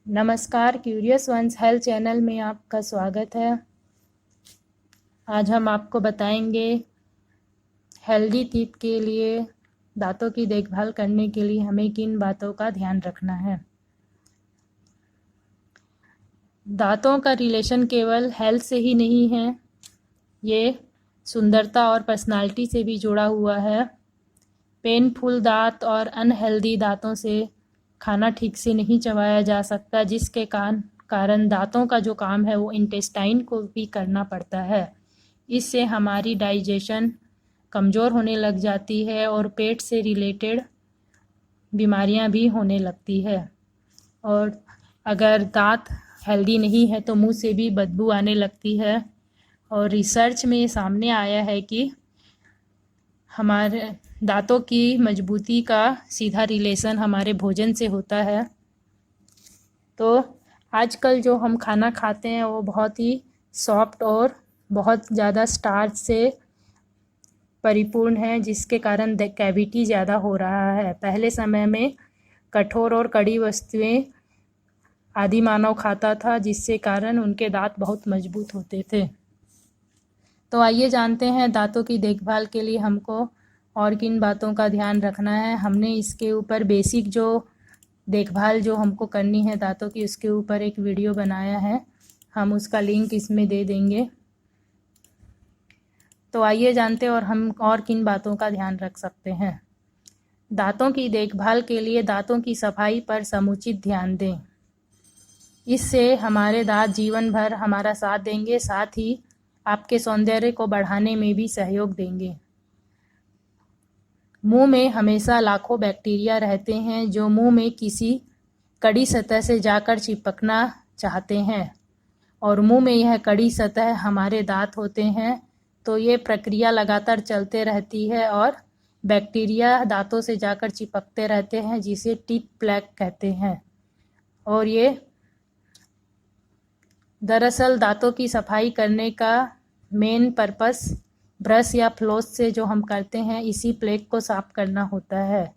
नमस्कार, curious once health channel में आपका स्वागत है। आज हम आपको बताएंगे हेल्दी टीथ के लिए दांतों की देखभाल करने के लिए हमें किन बातों का ध्यान रखना है। दांतों का रिलेशन केवल हेल्थ से ही नहीं है, ये सुंदरता और पर्सनालिटी से भी जुड़ा हुआ है। पेनफुल दांत और अनहेल्दी दांतों से खाना ठीक से नहीं चबाया जा सकता, जिसके कारण दांतों का जो काम है वो इंटेस्टाइन को भी करना पड़ता है। इससे हमारी डाइजेशन कमज़ोर होने लग जाती है और पेट से रिलेटेड बीमारियां भी होने लगती है। और अगर दांत हेल्दी नहीं है तो मुंह से भी बदबू आने लगती है। और रिसर्च में सामने आया है कि हमारे दांतों की मजबूती का सीधा रिलेशन हमारे भोजन से होता है। तो आजकल जो हम खाना खाते हैं वो बहुत ही सॉफ्ट और बहुत ज़्यादा स्टार्च से परिपूर्ण है, जिसके कारण कैविटी ज़्यादा हो रहा है। पहले समय में कठोर और कड़ी वस्तुएं आदि मानव खाता था, जिससे कारण उनके दांत बहुत मजबूत होते थे। तो आइए जानते हैं दांतों की देखभाल के लिए हमको और किन बातों का ध्यान रखना है। हमने इसके ऊपर बेसिक जो देखभाल जो हमको करनी है दांतों की, उसके ऊपर एक वीडियो बनाया है, हम उसका लिंक इसमें दे देंगे। तो आइए जानते हैं और हम और किन बातों का ध्यान रख सकते हैं। दांतों की देखभाल के लिए दांतों की सफाई पर समुचित ध्यान दें। इससे हमारे दांत जीवन भर हमारा साथ देंगे, साथ ही आपके सौंदर्य को बढ़ाने में भी सहयोग देंगे। मुंह में हमेशा लाखों बैक्टीरिया रहते हैं जो मुंह में किसी कड़ी सतह से जाकर चिपकना चाहते हैं, और मुंह में यह कड़ी सतह हमारे दांत होते हैं। तो ये प्रक्रिया लगातार चलते रहती है और बैक्टीरिया दांतों से जाकर चिपकते रहते हैं, जिसे टीथ प्लेक कहते हैं। और ये दरअसल दांतों की सफाई करने का मेन पर्पस ब्रश या फ्लोस से जो हम करते हैं, इसी प्लेक को साफ करना होता है।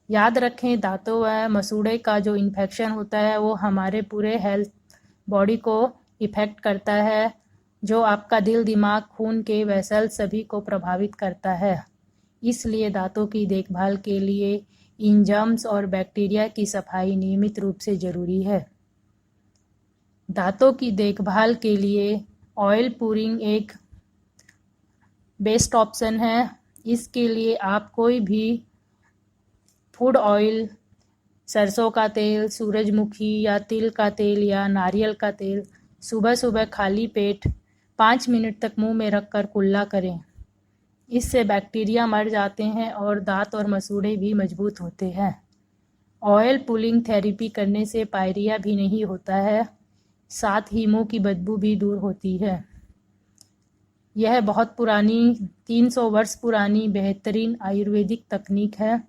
याद रखें, दांतों व मसूड़े का जो इन्फेक्शन होता है वो हमारे पूरे हेल्थ बॉडी को इफ़ेक्ट करता है, जो आपका दिल, दिमाग, खून के वेसल सभी को प्रभावित करता है। इसलिए दांतों की देखभाल के लिए इन जर्म्स और बैक्टीरिया की सफाई नियमित रूप से ज़रूरी है। दांतों की देखभाल के लिए ऑयल पूरिंग एक बेस्ट ऑप्शन है। इसके लिए आप कोई भी फूड ऑयल, सरसों का तेल, सूरजमुखी या तिल का तेल या नारियल का तेल सुबह सुबह खाली पेट 5 मिनट तक मुंह में रखकर कुल्ला करें। इससे बैक्टीरिया मर जाते हैं और दांत और मसूड़े भी मजबूत होते हैं। ऑयल पुलिंग थेरेपी करने से पायरिया भी नहीं होता है, साथ ही मुंह की बदबू भी दूर होती है। यह बहुत पुरानी 300 वर्ष पुरानी बेहतरीन आयुर्वेदिक तकनीक है।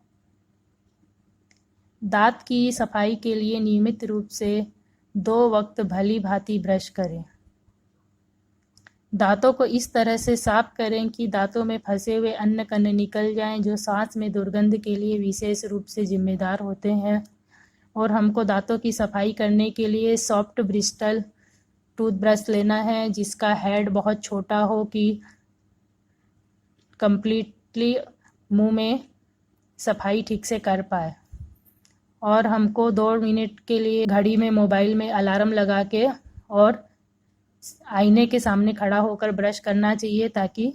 दांत की सफाई के लिए नियमित रूप से 2 वक्त भली भांति ब्रश करें। दांतों को इस तरह से साफ करें कि दांतों में फंसे हुए अन्न कण निकल जाएं, जो सांस में दुर्गंध के लिए विशेष रूप से जिम्मेदार होते हैं। और हमको दांतों की सफाई करने के लिए सॉफ्ट ब्रिस्टल टूथब्रश लेना है, जिसका हेड बहुत छोटा हो कि कंप्लीटली मुंह में सफाई ठीक से कर पाए। और हमको 2 मिनट के लिए घड़ी में, मोबाइल में अलार्म लगा के और आईने के सामने खड़ा होकर ब्रश करना चाहिए, ताकि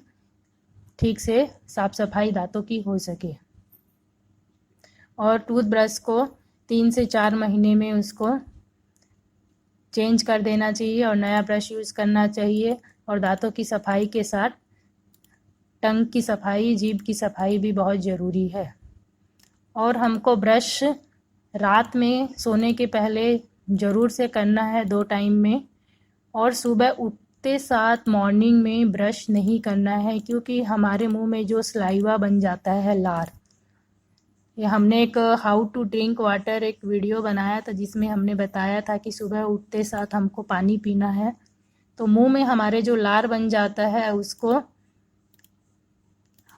ठीक से साफ सफाई दांतों की हो सके। और टूथब्रश को 3 से 4 महीने में उसको चेंज कर देना चाहिए और नया ब्रश यूज़ करना चाहिए। और दांतों की सफाई के साथ टंग की सफाई, जीभ की सफाई भी बहुत ज़रूरी है। और हमको ब्रश रात में सोने के पहले ज़रूर से करना है, 2 टाइम में। और सुबह उठते साथ मॉर्निंग में ब्रश नहीं करना है, क्योंकि हमारे मुंह में जो सलाइवा बन जाता है, लार। ये हमने एक हाउ टू ड्रिंक वाटर एक वीडियो बनाया था, जिसमें हमने बताया था कि सुबह उठते साथ हमको पानी पीना है। तो मुंह में हमारे जो लार बन जाता है, उसको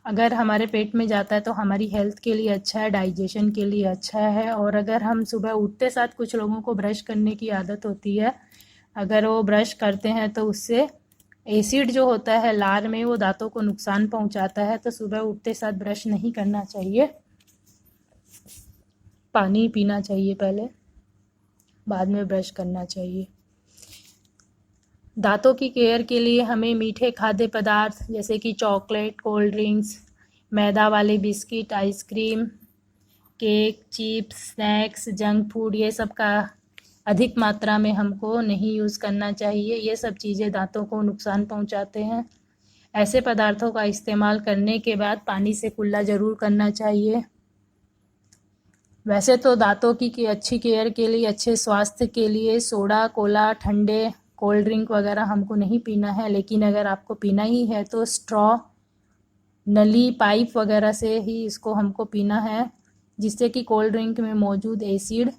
अगर हमारे पेट में जाता है तो हमारी हेल्थ के लिए अच्छा है, डाइजेशन के लिए अच्छा है। और अगर हम सुबह उठते साथ, कुछ लोगों को ब्रश करने की आदत होती है, अगर वो ब्रश करते हैं तो उससे एसिड जो होता है लार में, वो दांतों को नुकसान पहुंचाता है। तो सुबह उठते साथ ब्रश नहीं करना चाहिए, पानी पीना चाहिए पहले, बाद में ब्रश करना चाहिए। दांतों की केयर के लिए हमें मीठे खाद्य पदार्थ जैसे कि चॉकलेट, कोल्ड ड्रिंक्स, मैदा वाले biscuit, ice cream, cake, chips, snacks, junk food, ये सब का अधिक मात्रा में हमको नहीं यूज़ करना चाहिए। ये सब चीज़ें दांतों को नुकसान पहुंचाते हैं। ऐसे पदार्थों का इस्तेमाल करने के बाद पानी से कुल्ला ज़रूर करना चाहिए। वैसे तो दांतों की अच्छी केयर के लिए, अच्छे स्वास्थ्य के लिए सोडा, कोला, ठंडे कोल्ड ड्रिंक वगैरह हमको नहीं पीना है। लेकिन अगर आपको पीना ही है तो स्ट्रॉ, नली, पाइप वगैरह से ही इसको हमको पीना है, जिससे कि कोल्ड ड्रिंक में मौजूद एसिड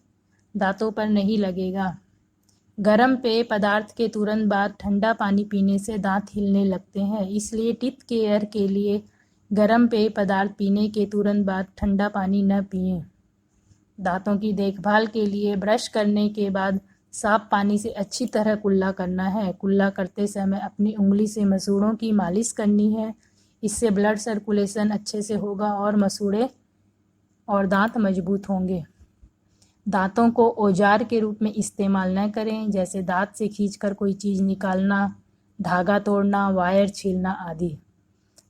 दांतों पर नहीं लगेगा। गर्म पेय पदार्थ के तुरंत बाद ठंडा पानी पीने से दांत हिलने लगते हैं, इसलिए टीथ केयर के लिए गर्म पेय पदार्थ पीने के तुरंत बाद ठंडा पानी न पिएं। दांतों की देखभाल के लिए ब्रश करने के बाद साफ पानी से अच्छी तरह कुल्ला करना है। कुल्ला करते समय अपनी उंगली से मसूड़ों की मालिश करनी है, इससे ब्लड सर्कुलेशन अच्छे से होगा और मसूड़े और दांत मजबूत होंगे। दांतों को औजार के रूप में इस्तेमाल न करें, जैसे दांत से खींचकर कोई चीज़ निकालना, धागा तोड़ना, वायर छीलना आदि।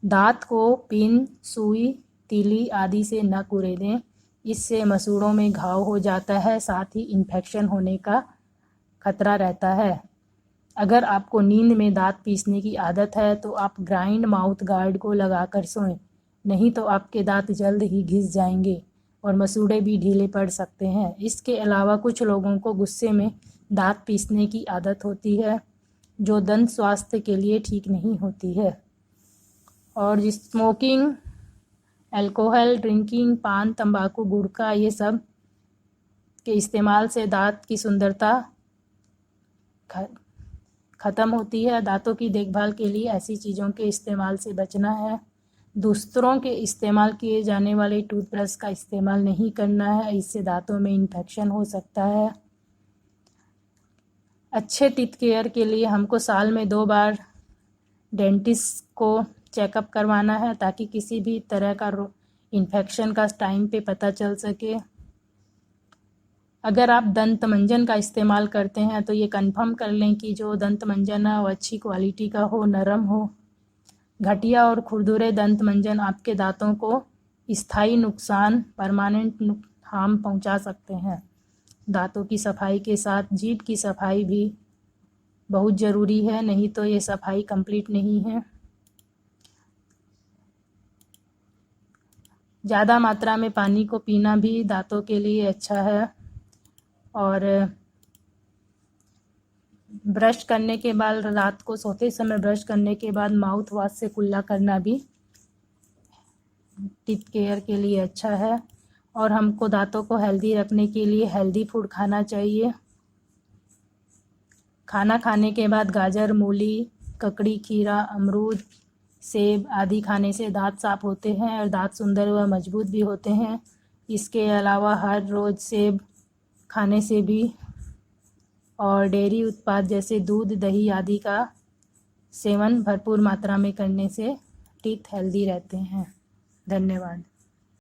दांत को पिन, सुई, तीली आदि से न कुरेदें, इससे मसूड़ों में घाव हो जाता है, साथ ही इन्फेक्शन होने का खतरा रहता है। अगर आपको नींद में दांत पीसने की आदत है तो आप ग्राइंड माउथ गार्ड को लगाकर सोएं, नहीं तो आपके दांत जल्द ही घिस जाएंगे और मसूड़े भी ढीले पड़ सकते हैं। इसके अलावा कुछ लोगों को गुस्से में दांत पीसने की आदत होती है, जो दंत स्वास्थ्य के लिए ठीक नहीं होती है। और स्मोकिंग, अल्कोहल ड्रिंकिंग, पान, तंबाकू, गुटखा, ये सब के इस्तेमाल से दांत की सुंदरता ख़त्म होती है। दांतों की देखभाल के लिए ऐसी चीज़ों के इस्तेमाल से बचना है। दूसरों के इस्तेमाल किए जाने वाले टूथब्रश का इस्तेमाल नहीं करना है, इससे दांतों में इन्फेक्शन हो सकता है। अच्छे टीथ केयर के लिए हमको साल में 2 बार डेंटिस्ट को चेकअप करवाना है, ताकि किसी भी तरह का इन्फेक्शन का टाइम पे पता चल सके। अगर आप दंत मंजन का इस्तेमाल करते हैं तो ये कंफर्म कर लें कि जो दंत मंजन है वो अच्छी क्वालिटी का हो, नरम हो। घटिया और खुरदुरे दंत मंजन आपके दांतों को स्थायी नुकसान, परमानेंट हार्म पहुंचा सकते हैं। दांतों की सफाई के साथ जीभ की सफाई भी बहुत ज़रूरी है, नहीं तो ये सफाई कंप्लीट नहीं है। ज़्यादा मात्रा में पानी को पीना भी दांतों के लिए अच्छा है। और ब्रश करने के बाद, रात को सोते समय ब्रश करने के बाद माउथ वॉश से कुल्ला करना भी टीथ केयर के लिए अच्छा है। और हमको दांतों को हेल्दी रखने के लिए हेल्दी फूड खाना चाहिए। खाना खाने के बाद गाजर, मूली, ककड़ी, खीरा, अमरूद, सेब आदि खाने से दांत साफ होते हैं और दांत सुंदर व मजबूत भी होते हैं। इसके अलावा हर रोज़ सेब खाने से भी, और डेयरी उत्पाद जैसे दूध, दही आदि का सेवन भरपूर मात्रा में करने से टीथ हेल्दी रहते हैं। धन्यवाद।